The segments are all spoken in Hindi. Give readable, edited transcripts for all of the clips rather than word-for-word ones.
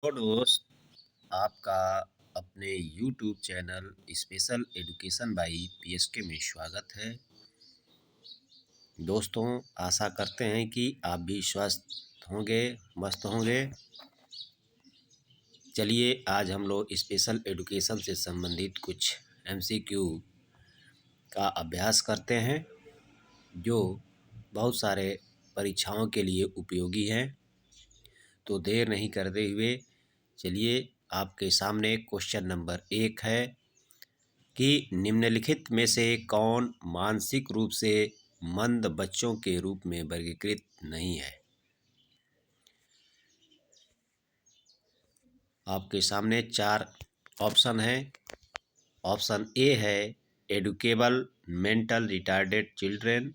तो दोस्त, आपका अपने YouTube channel special education by PSK में स्वागत है। दोस्तों, आशा करते हैं कि आप भी स्वस्थ होंगे, मस्त होंगे। चलिए आज हम लोग स्पेशल एजुकेशन से संबंधित कुछ एमसीक्यू का अभ्यास करते हैं जो बहुत सारे परीक्षाओं के लिए उपयोगी हैं। तो देर नहीं करते हुए चलिए आपके सामने क्वेश्चन नंबर 1 है कि निम्नलिखित में से कौन मानसिक रूप से मंद बच्चों के रूप में वर्गीकृत नहीं है। आपके सामने 4 ऑप्शन हैं। ऑप्शन ए है educable mental retarded children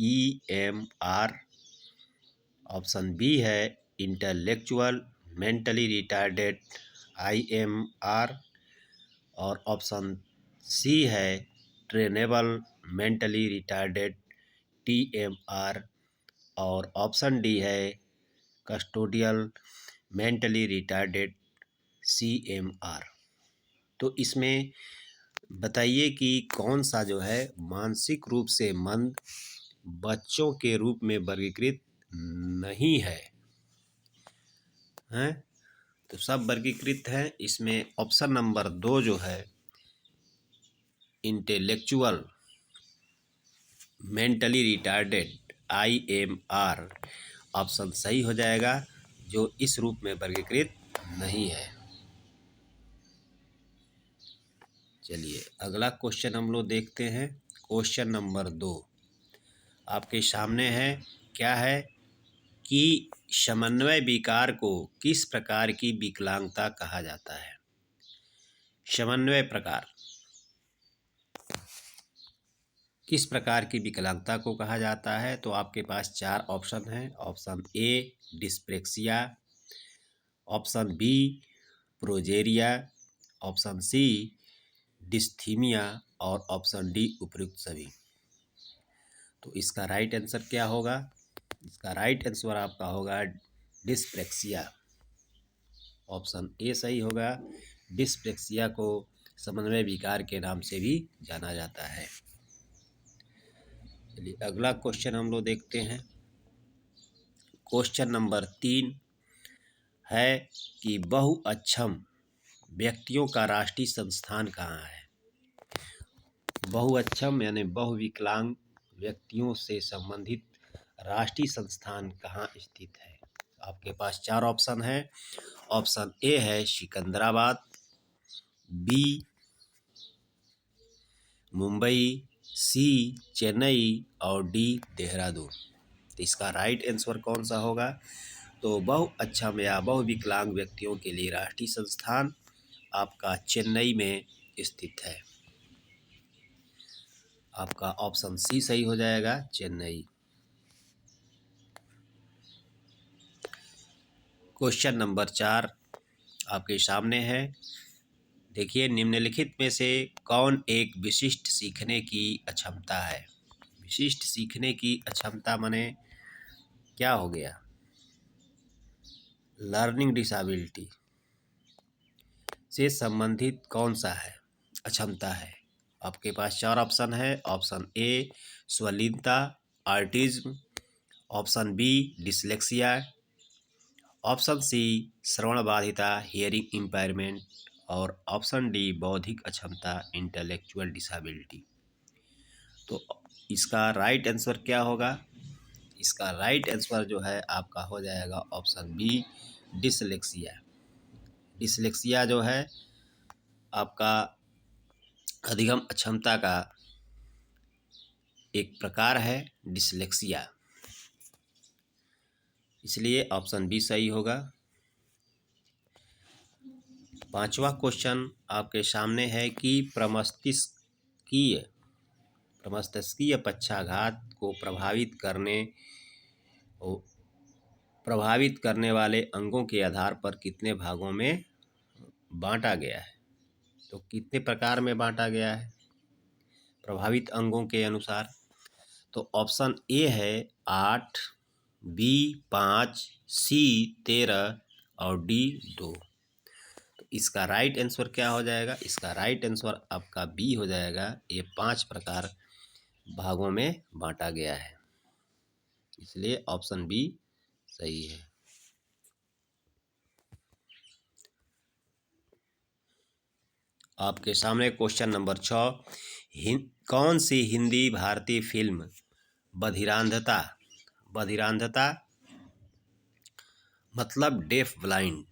EMR। Option B है इंटेलेक्चुअल मेंटली रिटार्डेड IMR। और ऑप्शन सी है ट्रेनेबल मेंटली रिटार्डेड TMR। और ऑप्शन डी है कस्टोडियल मेंटली रिटार्डेड CMR। तो इसमें बताइए कि कौन सा जो है मानसिक रूप से मंद बच्चों के रूप में वर्गीकृत नहीं है। हैं तो सब वर्गीकृत हैं। इसमें ऑप्शन नंबर 2 जो है intellectual mentally retarded IMR option सही हो जाएगा, जो इस रूप में वर्गीकृत नहीं है। चलिए अगला क्वेश्चन हम लोग देखते हैं। क्वेश्चन नंबर 2 आपके सामने है। क्या है कि समन्वय विकार को किस प्रकार की विकलांगता कहा जाता है। समन्वय प्रकार किस प्रकार की विकलांगता को कहा जाता है। तो आपके पास 4 ऑप्शन हैं। Option A dyspraxia, option B progeria, option C dysthymia और ऑप्शन डी उपयुक्त सभी। तो इसका राइट आंसर क्या होगा। इसका राइट आंसर आपका होगा डिस्प्रेक्सिया। ऑप्शन ए सही होगा। डिस्प्रेक्सिया को समन्वय विकार के नाम से भी जाना जाता है। चलिए अगला क्वेश्चन हम लोग देखते हैं। क्वेश्चन नंबर 3 है कि बहुअक्षम व्यक्तियों का राष्ट्रीय संस्थान कहाँ है। बहुअक्षम यानी बहुविकलांग व्यक्तियों से संबंधित राष्ट्रीय संस्थान कहाँ स्थित है। आपके पास 4 ऑप्शन है। ऑप्शन ए है सिकंदराबाद, बी मुंबई, सी चेन्नई और डी देहरादून। तो इसका राइट आंसर कौन सा होगा। तो बहुअक्षम या बहुविकलांग व्यक्तियों के लिए राष्ट्रीय संस्थान आपका चेन्नई में स्थित है। आपका ऑप्शन सी सही हो जाएगा, चेन्नई। क्वेश्चन नंबर 4 आपके सामने है। देखिए निम्नलिखित में से कौन एक विशिष्ट सीखने की अक्षमता है। विशिष्ट सीखने की अक्षमता माने क्या हो गया। लर्निंग डिसेबिलिटी से संबंधित कौन सा है अक्षमता है। आपके पास 4 ऑप्शन है। ऑप्शन ए स्वलीनता autism, option B dyslexia, option C श्रवण बाधिता हियरिंग इम्पेयरमेंट और ऑप्शन डी बौद्धिक अक्षमता इंटेलेक्चुअल डिसेबिलिटी। तो इसका राइट आंसर क्या होगा। इसका राइट आंसर जो है आपका हो जाएगा ऑप्शन बी डिसलेक्सिया। डिसलेक्सिया जो है आपका अधिगम अक्षमता का एक प्रकार है डिसलेक्सिया, इसलिए ऑप्शन बी सही होगा। 5वां क्वेश्चन आपके सामने है कि प्रमस्तिष्कीय पक्षाघात को प्रभावित करने वाले अंगों के आधार पर कितने भागों में बांटा गया है। तो कितने प्रकार में बांटा गया है प्रभावित अंगों के अनुसार। तो ऑप्शन ए है 8, बी 5, सी 13 और डी 2। तो इसका राइट आंसर क्या हो जाएगा? इसका राइट आंसर आपका बी हो जाएगा। ये 5 प्रकार भागों में बांटा गया है, इसलिए ऑप्शन बी सही है। आपके सामने क्वेश्चन नंबर 6, कौन सी हिंदी भारतीय फिल्म बधिरांधता मतलब डेफ ब्लाइंड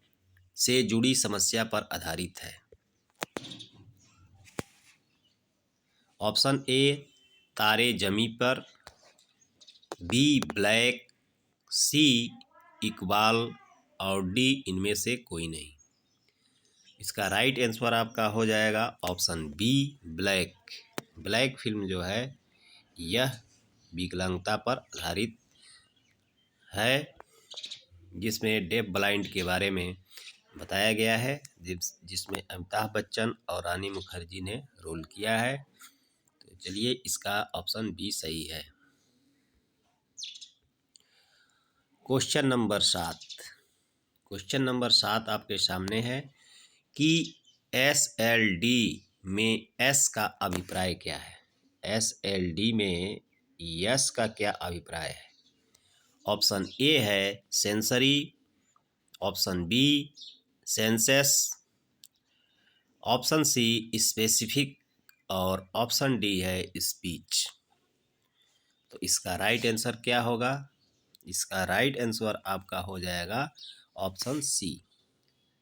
से जुड़ी समस्या पर आधारित है? ऑप्शन ए तारे जमी पर, बी ब्लैक, सी इकबाल और डी इनमें से कोई नहीं। इसका राइट आंसर आपका हो जाएगा option B Black. Black film जो है यह विकलांगता पर आधारित है, जिसमें डेफ ब्लाइंड के बारे में बताया गया है, जिसमें अमिताभ बच्चन और रानी मुखर्जी ने रोल किया है। तो चलिए, इसका ऑप्शन बी सही है। क्वेश्चन नंबर 7 आपके सामने है कि SLD में S का अभिप्राय क्या है? SLD में यस का क्या अभिप्राय है? ऑप्शन ए है sensory, option B senses, option C specific और ऑप्शन डी है स्पीच। तो इसका राइट आंसर क्या होगा? इसका राइट आंसर आपका हो जाएगा ऑप्शन सी,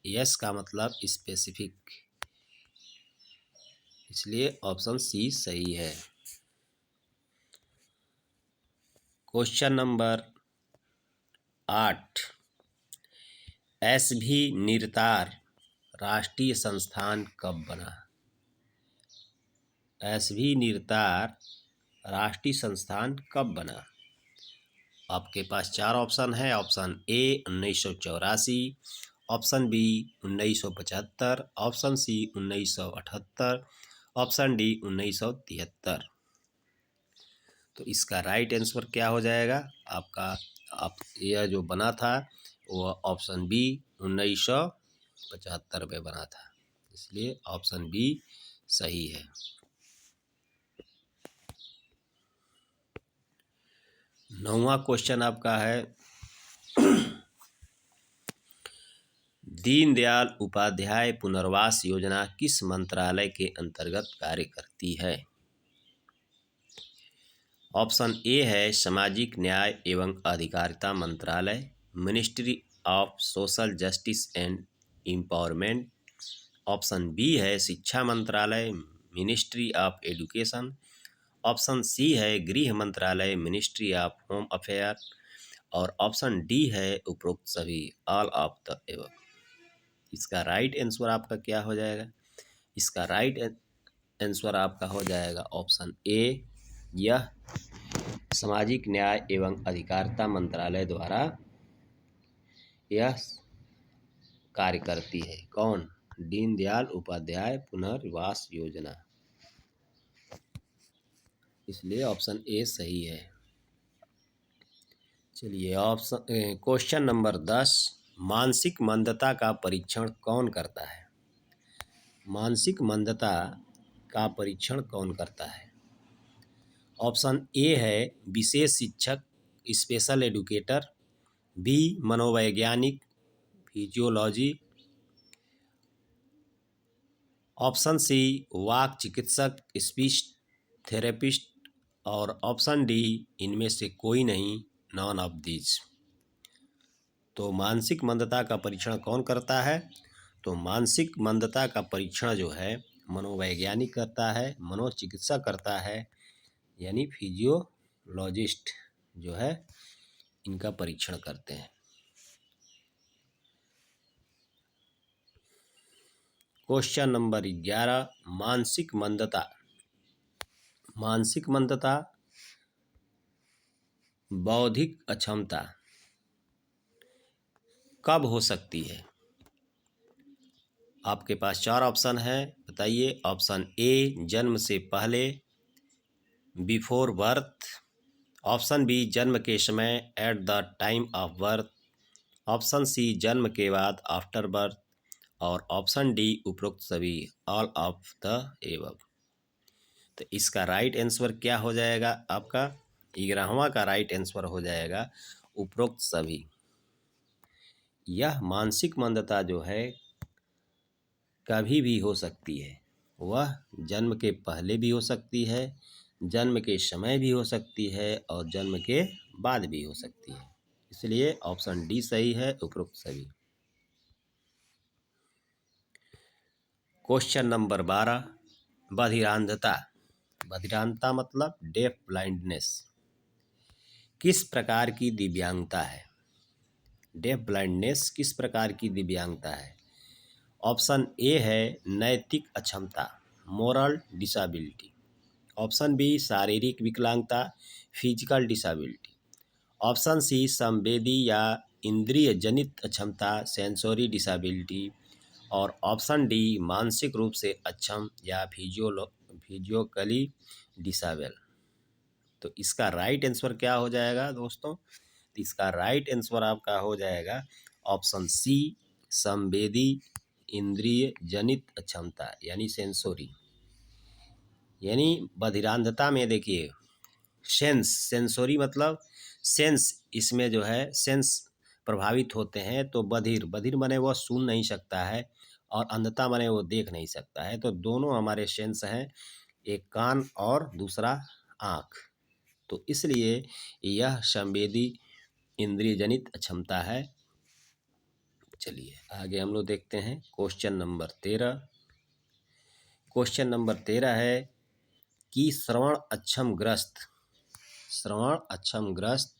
यस का मतलब स्पेसिफिक, इसलिए ऑप्शन सी सही है। क्वेश्चन नंबर 8, एसवी निर्तार राष्ट्रीय संस्थान कब बना? एसवी निर्तार राष्ट्रीय संस्थान कब बना? आपके पास 4 ऑप्शन है। Option A 1984, option B 1975, option C 1978, option D 1973। तो इसका राइट आंसर क्या हो जाएगा आपका? यह जो बना था वो ऑप्शन बी 1975 में बना था, इसलिए ऑप्शन बी सही है। 9वां क्वेश्चन आपका है, दीनदयाल उपाध्याय पुनर्वास योजना किस मंत्रालय के अंतर्गत कार्य करती है? ऑप्शन ए है सामाजिक न्याय एवं अधिकारिता मंत्रालय, ministry of social justice and empowerment. Option B है शिक्षा मंत्रालय, ministry of education. Option C है गृह मंत्रालय, मिनिस्ट्री ऑफ होम अफेयर। और ऑप्शन डी है उपरोक्त सभी, ऑल ऑफ द एबव। इसका राइट आंसर आपका क्या हो जाएगा? इसका राइट आंसर आपका हो जाएगा ऑप्शन ए, यह सामाजिक न्याय एवं अधिकारिता मंत्रालय द्वारा यह कार्य करती है। कौन? दीनदयाल उपाध्याय पुनर्वास योजना, इसलिए ऑप्शन ए सही है। चलिए, ऑप्शन क्वेश्चन नंबर 10, मानसिक मंदता का परीक्षण कौन करता है? मानसिक मंदता का परीक्षण कौन करता है? ऑप्शन ए है विशेष शिक्षक, स्पेशल एडुकेटर, बी मनोवैज्ञानिक, फिजियोलॉजी, ऑप्शन सी वाक चिकित्सक, स्पीच थेरेपिस्ट, और ऑप्शन डी इनमें से कोई नहीं, नॉन ऑफ दीज। तो मानसिक मंदता का परीक्षण कौन करता है? तो मानसिक मंदता का परीक्षण जो है मनोवैज्ञानिक करता है, मनोचिकित्सक करता है, यानी फिजियोलॉजिस्ट जो है इनका परीक्षण करते हैं। क्वेश्चन नंबर 11, मानसिक मंदता बौद्धिक अक्षमता कब हो सकती है? आपके पास 4 ऑप्शन है, बताइए। ऑप्शन ए जन्म से पहले, बिफोर बर्थ। ऑप्शन बी जन्म के समय, at the time of birth. Option C जन्म के बाद आफ्टर बर्थ, और ऑप्शन डी उपरोक्त सभी, ऑल ऑफ द एबव। तो इसका राइट आंसर क्या हो जाएगा आपका? 11वां का राइट आंसर हो जाएगा उपरोक्त सभी। यह मानसिक मंदता जो है कभी भी हो सकती है। वह जन्म के पहले भी हो सकती है, जन्म के समय भी हो सकती है, और जन्म के बाद भी हो सकती है। इसलिए ऑप्शन डी सही है, उपरोक्त सभी। Question number 12, बधिरांधता। बधिरांधता मतलब डेफ ब्लाइंडनेस किस प्रकार की दिव्यांगता है? डेफ ब्लाइंडनेस किस प्रकार की दिव्यांगता है? ऑप्शन ए है नैतिक अक्षमता, मोरल डिसेबिलिटी। ऑप्शन बी शारीरिक विकलांगता, फिजिकल डिसेबिलिटी। ऑप्शन सी संवेदी या इंद्रिय जनित अक्षमता, सेंसोरी डिसेबिलिटी। और ऑप्शन डी मानसिक रूप से अक्षम या फिजियोकली डिसेबल। तो इसका राइट आंसर क्या हो जाएगा दोस्तों? तो इसका राइट आंसर आपका हो जाएगा ऑप्शन सी संवेदी इंद्रिय जनित अक्षमता यानी सेंसोरी। यानी बधिरांधता में देखिए सेंसोरी मतलब सेंस, इसमें जो है सेंस प्रभावित होते हैं। तो बधिर माने वह सुन नहीं सकता है, और अंधता माने वो देख नहीं सकता है। तो दोनों हमारे सेंस हैं, एक कान और दूसरा आँख। तो इसलिए यह संवेदी इंद्रिय जनित अक्षमता है। चलिए आगे हम लोग देखते हैं क्वेश्चन नंबर 13। क्वेश्चन नंबर 13 है कि श्रवण अक्षम ग्रस्त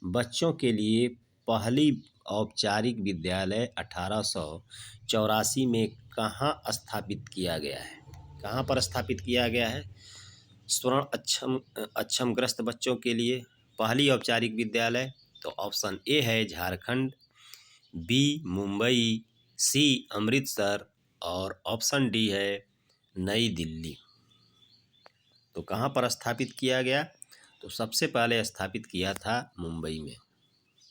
बच्चों के लिए पहली औपचारिक विद्यालय 1884 में कहाँ स्थापित किया गया है? कहाँ पर स्थापित किया गया है श्रवण अक्षम ग्रस्त बच्चों के लिए पहली औपचारिक विद्यालय? तो ऑप्शन ए है झारखंड, बी मुंबई, सी अमृतसर, और ऑप्शन डी है नई दिल्ली। तो कहाँ पर स्थापित किया गया? तो सबसे पहले स्थापित किया था मुंबई में।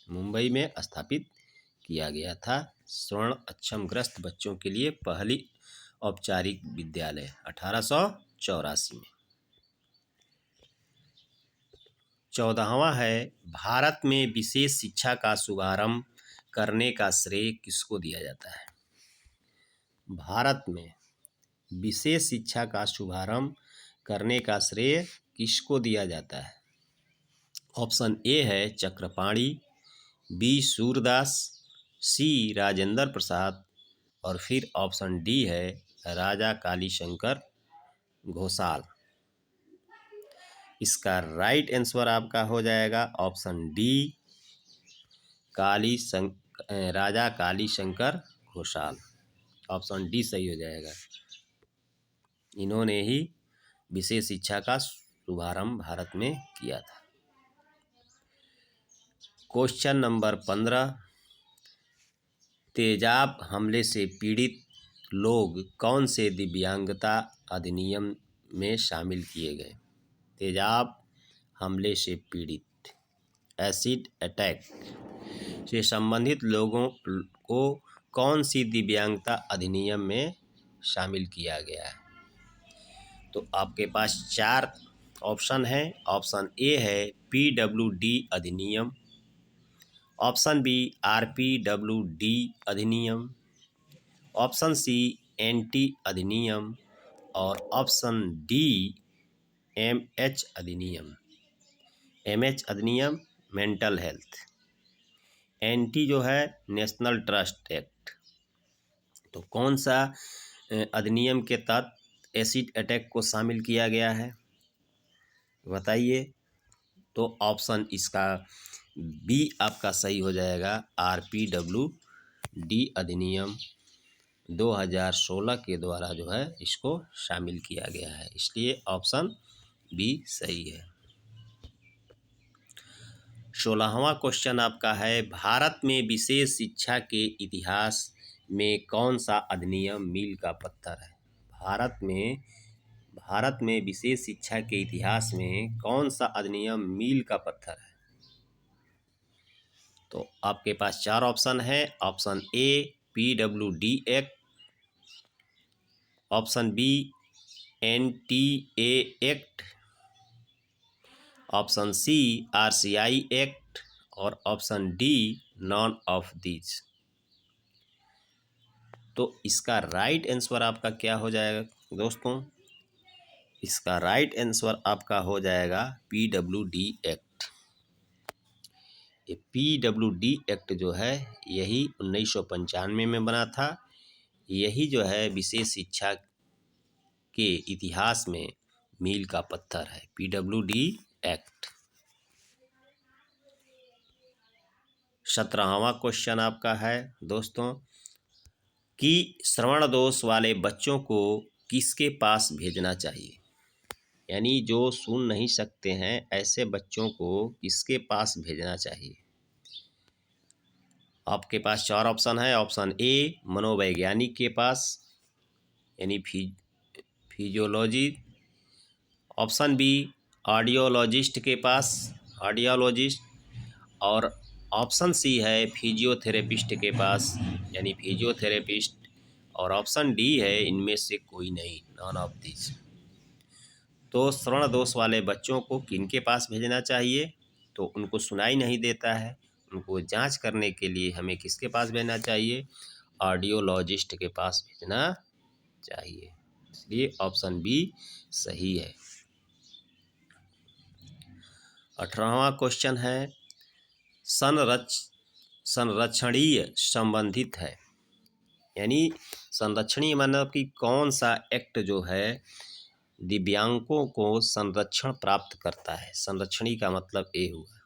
मुंबई में स्थापित किया गया था श्रवण अक्षम ग्रस्त बच्चों के लिए पहली औपचारिक विद्यालय 1884 में। 14वां है भारत में विशेष शिक्षा का शुभारंभ करने का श्रेय किसको दिया जाता है? भारत में विशेष शिक्षा का शुभारंभ करने का श्रेय किसको दिया जाता है? ऑप्शन ए है चक्रपाणी, बी सूरदास, सी राजेंद्र प्रसाद, और फिर ऑप्शन डी है राजा कालीशंकर घोषाल। इसका राइट आंसर आपका हो जाएगा ऑप्शन डी राजा कालीशंकर घोषाल। ऑप्शन डी सही हो जाएगा। इन्होंने ही विशेष शिक्षा का शुभारंभ भारत में किया था। क्वेश्चन नंबर 15, तेजाब हमले से पीड़ित लोग कौन से दिव्यांगता अधिनियम में शामिल किए गए? तेजाब हमले से पीड़ित एसिड अटैक से संबंधित लोगों को कौन सी दिव्यांगता अधिनियम में शामिल किया गया है? तो आपके पास 4 ऑप्शन है। ऑप्शन ए है PWD अधिनियम, ऑप्शन बी RPWD अधिनियम, ऑप्शन सी NT अधिनियम, और ऑप्शन डी MH अधिनियम। MH अधिनियम मेंटल हेल्थ, NT जो है नेशनल ट्रस्ट एक्ट। तो कौन सा अधिनियम के तहत एसिड अटैक को शामिल किया गया है बताइए? तो ऑप्शन इसका बी आपका सही हो जाएगा। RPWD अधिनियम 2016 के द्वारा जो है इसको शामिल किया गया है, इसलिए ऑप्शन बी सही है। 16वां क्वेश्चन आपका है भारत में विशेष शिक्षा के इतिहास में कौन सा अधिनियम मील का पत्थर है? भारत में विशेष शिक्षा के इतिहास में कौन सा अधिनियम मील का पत्थर है? तो आपके पास चार ऑप्शन है। Option A PWD act, option B NTA act, option C RCI act और option D none of these. तो इसका राइट आंसर आपका क्या हो जाएगा दोस्तों? इसका राइट आंसर आपका हो जाएगा PWD एक्ट। ये PWD एक्ट जो है यही 1995 में बना था। यही जो है विशेष शिक्षा के इतिहास में मील का पत्थर है, PWD एक्ट। 17वां क्वेश्चन आपका है दोस्तों कि श्रवण दोष वाले बच्चों को किसके पास भेजना चाहिए? यानी जो सुन नहीं सकते हैं ऐसे बच्चों को किसके पास भेजना चाहिए? आपके पास चार ऑप्शन है। ऑप्शन ए मनोवैज्ञानिक के पास यानी फिजियोलॉजी, ऑप्शन बी ऑडियोलॉजिस्ट के पास, ऑडियोलॉजिस्ट, और ऑप्शन सी है फिजियोथेरेपिस्ट के पास यानी फिजियोथेरेपिस्ट, और ऑप्शन डी है इनमें से कोई नहीं, नॉन ऑफ दिस। तो श्रवण दोष वाले बच्चों को किनके पास भेजना चाहिए? तो उनको सुनाई नहीं देता है, उनको जांच करने के लिए हमें किसके पास भेजना चाहिए? ऑडियोलॉजिस्ट के पास भेजना चाहिए। इसलिए ऑप्शन बी सही है। 18वां क्वेश्चन है संरक्षणीय संबंधित है, यानी संरक्षणीय मतलब कि कौन सा एक्ट जो है दिव्यांगों को संरक्षण प्राप्त करता है। संरक्षणी का मतलब ए हुआ।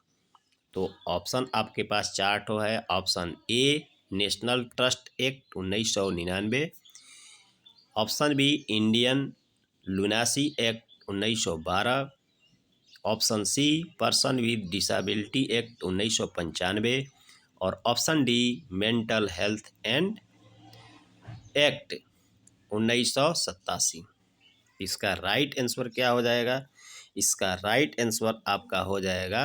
तो ऑप्शन आपके पास चार ठो है। Option A national trust act 1999, option B Indian lunacy act 1912, option C person with disability act 1995 और option D mental health and act 1987। इसका राइट आंसर क्या हो जाएगा? इसका राइट आंसर आपका हो जाएगा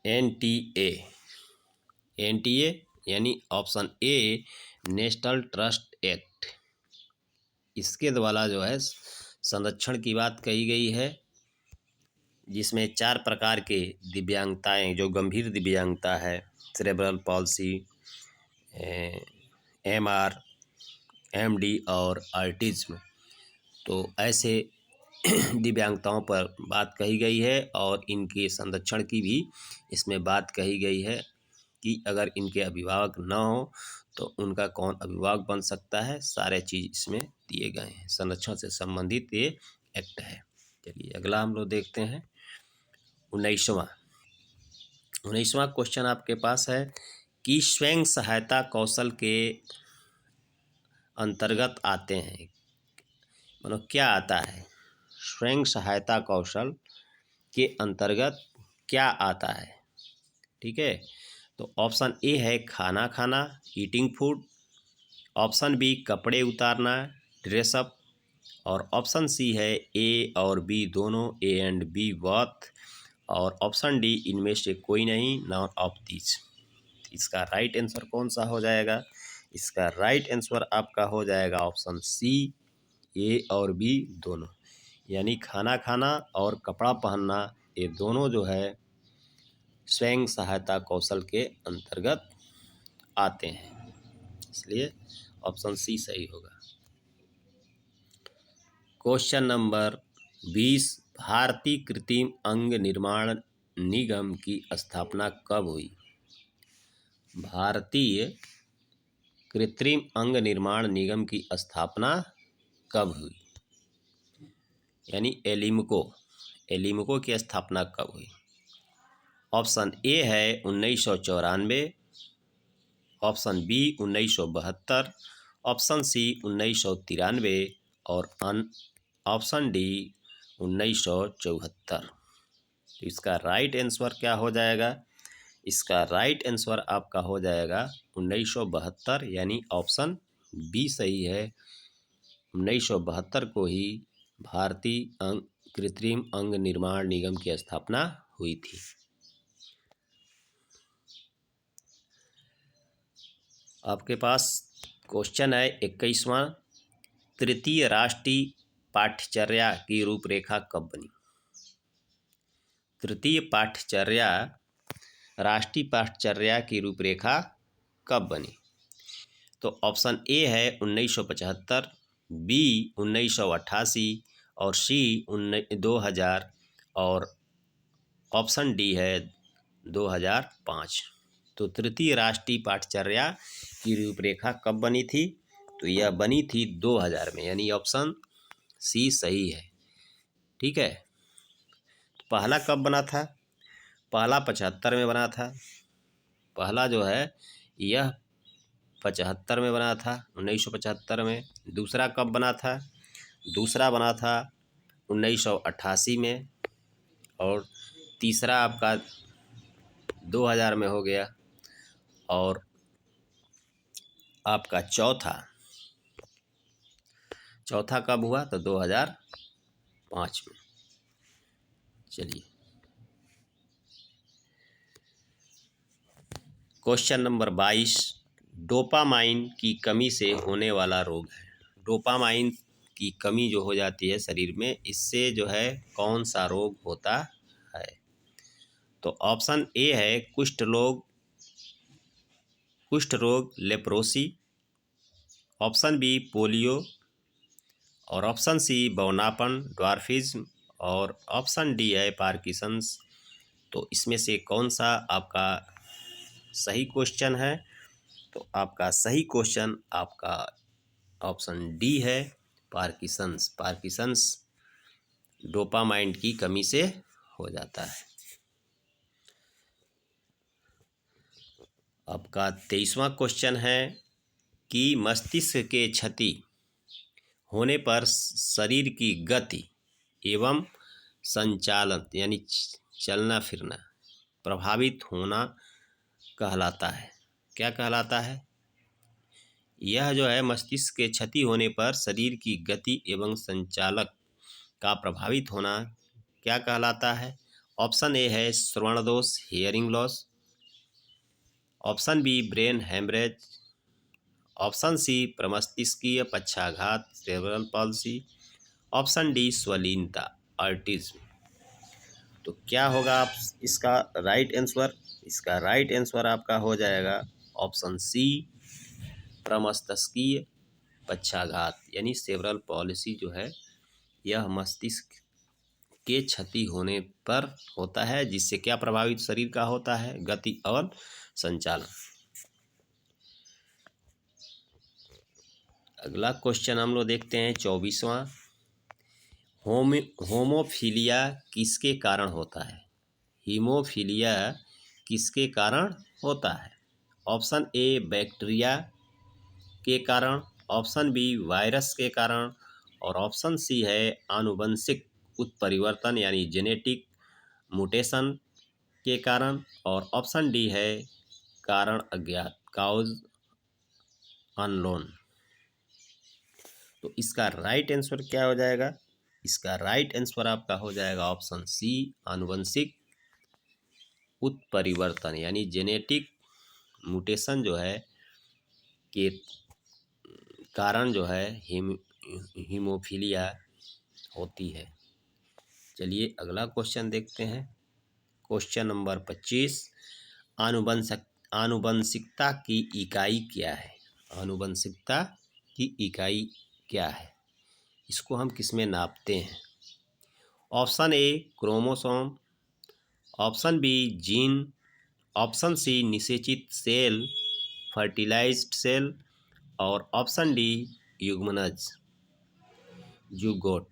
NTA। NTA यानी option A national trust act. इसके द्वारा जो है संरक्षण की बात कही गई है, जिसमें चार प्रकार के दिव्यांगताएं, जो गंभीर दिव्यांगता है, सेरेब्रल पॉल्सी, MR, MD और ऑटिज्म, तो ऐसे दिव्यांगताओं पर बात कही गई है और इनके संरक्षण की भी इसमें बात कही गई है कि अगर इनके अभिभावक न हो तो उनका कौन अभिभावक बन सकता है। सारे चीज़ इसमें दिए गए हैं, संरक्षण से संबंधित ये एक्ट है। चलिए अगला हम लोग देखते हैं 19वां क्वेश्चन आपके पास है कि स्वयं सहायता कौशल के अंतर्गत आते हैं, मतलब क्या आता है? स्वयं सहायता कौशल के अंतर्गत क्या आता है? ठीक है, तो ऑप्शन ए है खाना खाना, ईटिंग फूड, ऑप्शन बी कपड़े उतारना, ड्रेसअप, और ऑप्शन सी है ए और बी दोनों, ए एंड बी बोथ, और ऑप्शन डी इनमें से कोई नहीं, नॉन ऑफ दिस। इसका राइट आंसर कौन सा हो जाएगा? इसका राइट आंसर आपका हो जाएगा ऑप्शन सी, ए और बी दोनों, यानी खाना खाना और कपड़ा पहनना ये दोनों जो है स्वयं सहायता कौशल के अंतर्गत आते हैं, इसलिए ऑप्शन सी सही होगा। क्वेश्चन नंबर 20, भारतीय कृत्रिम अंग निर्माण निगम की स्थापना कब हुई? भारतीय कृत्रिम अंग निर्माण निगम की स्थापना कब हुई? यानी एलिम्को की स्थापना कब हुई? ऑप्शन ए है 1994, ऑप्शन बी 1972, ऑप्शन सी 1993 और ऑप्शन डी 1974। तो इसका राइट आंसर क्या हो जाएगा? इसका राइट आंसर आपका हो जाएगा 1972, यानी ऑप्शन बी सही है। 1972 को ही भारतीय कृत्रिम अंग निर्माण निगम की स्थापना हुई थी। आपके पास क्वेश्चन है 21वां, तृतीय राष्ट्रीय पाठ्यचर्या की रूपरेखा कब बनी? तृतीय पाठ्यचर्या राष्ट्रीय पाठ्यचर्या की रूपरेखा कब बनी? तो ऑप्शन ए है 1975, बी 1988 और सी 2000 और ऑप्शन डी है 2005। तो तृतीय राष्ट्रीय पाठ्यचर्या की रूपरेखा कब बनी थी? तो यह बनी थी 2000 में, यानी ऑप्शन सी सही है। ठीक है, तो पहला कब बना था? पहला 75 में बना था। पहला जो है यह 75 में बना था, 1975 में। दूसरा कब बना था? दूसरा बना था 1988 में। और तीसरा आपका 2000 में हो गया। और आपका चौथा कब हुआ? तो 2005 में। चलिए, क्वेश्चन नंबर 22, डोपामाइन की कमी से होने वाला रोग है। डोपामाइन की कमी जो हो जाती है शरीर में, इससे जो है कौन सा रोग होता है? तो ऑप्शन ए है कुष्ठ रोग लेप्रोसी, ऑप्शन बी पोलियो, और ऑप्शन सी बौनापन ड्वार्फिज्म, और ऑप्शन डी है पार्किंसंस। तो इसमें से कौन सा आपका सही क्वेश्चन है? तो आपका सही क्वेश्चन आपका ऑप्शन डी है, पार्किंसंस। पार्किंसंस डोपामाइन की कमी से हो जाता है। आपका 23वां क्वेश्चन है कि मस्तिष्क के क्षति होने पर शरीर की गति एवं संचालन यानी चलना फिरना प्रभावित होना कहलाता है। क्या कहलाता है? यह जो है मस्तिष्क के क्षति होने पर शरीर की गति एवं संचालक का प्रभावित होना क्या कहलाता है? ऑप्शन ए है श्रवण दोष hearing loss, option B brain haemorrhage, option C प्रमस्तिष्कीय पक्षाघात सेरेब्रल पॉल्सी, ऑप्शन डी स्वलीनता ऑटिज्म। तो क्या होगा आप इसका राइट आंसर? इसका राइट आंसर आपका हो जाएगा ऑप्शन सी प्रमस्तिष्कीय पक्षाघात, यानी सेरेब्रल पॉलिसी जो है यह मस्तिष्क के क्षति होने पर होता है, जिससे क्या प्रभावित शरीर का होता है? गति और संचालन। अगला क्वेश्चन हम लोग देखते हैं 24वां, होमोफीलिया किसके कारण होता है? हीमोफीलिया किसके कारण होता है? ऑप्शन ए बैक्टीरिया के कारण, ऑप्शन बी वायरस के कारण, और ऑप्शन सी है आनुवंशिक उत्परिवर्तन यानी जेनेटिक म्यूटेशन के कारण, और ऑप्शन डी है कारण अज्ञात काउज अननोन। तो इसका राइट आंसर क्या हो जाएगा? इसका राइट आंसर आपका हो जाएगा ऑप्शन सी आनुवंशिक उत्परिवर्तन यानी जेनेटिक म्यूटेशन जो है के कारण जो है हीमोफीलिया होती है। चलिए अगला क्वेश्चन देखते हैं। क्वेश्चन नंबर 25, आनुवंशिकता की इकाई क्या है? आनुवंशिकता की इकाई क्या है? इसको हम किस में नापते हैं? Option A chromosome, option B gene, option C निषेचित सेल फर्टिलाइज्ड सेल, और ऑप्शन डी युग्मनज ज़ुगोट।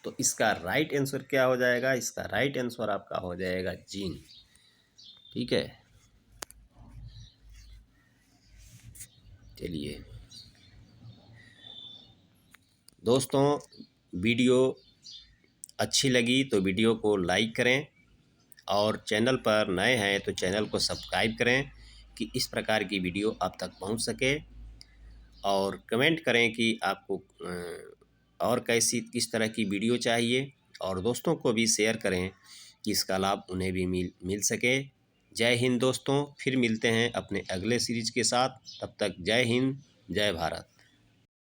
तो इसका राइट आंसर क्या हो जाएगा? इसका राइट आंसर आपका हो जाएगा जीन। ठीक है, चलिए दोस्तों, वीडियो अच्छी लगी तो वीडियो को लाइक करें, और चैनल पर नए हैं तो चैनल को सब्सक्राइब करें कि इस प्रकार की वीडियो आप तक पहुंच सके, और कमेंट करें कि आपको और किस तरह की वीडियो चाहिए, और दोस्तों को भी शेयर करें कि इसका लाभ उन्हें भी मिल सके। जय हिंद दोस्तों, फिर मिलते हैं अपने अगले सीरीज के साथ। तब तक जय हिंद, जय भारत।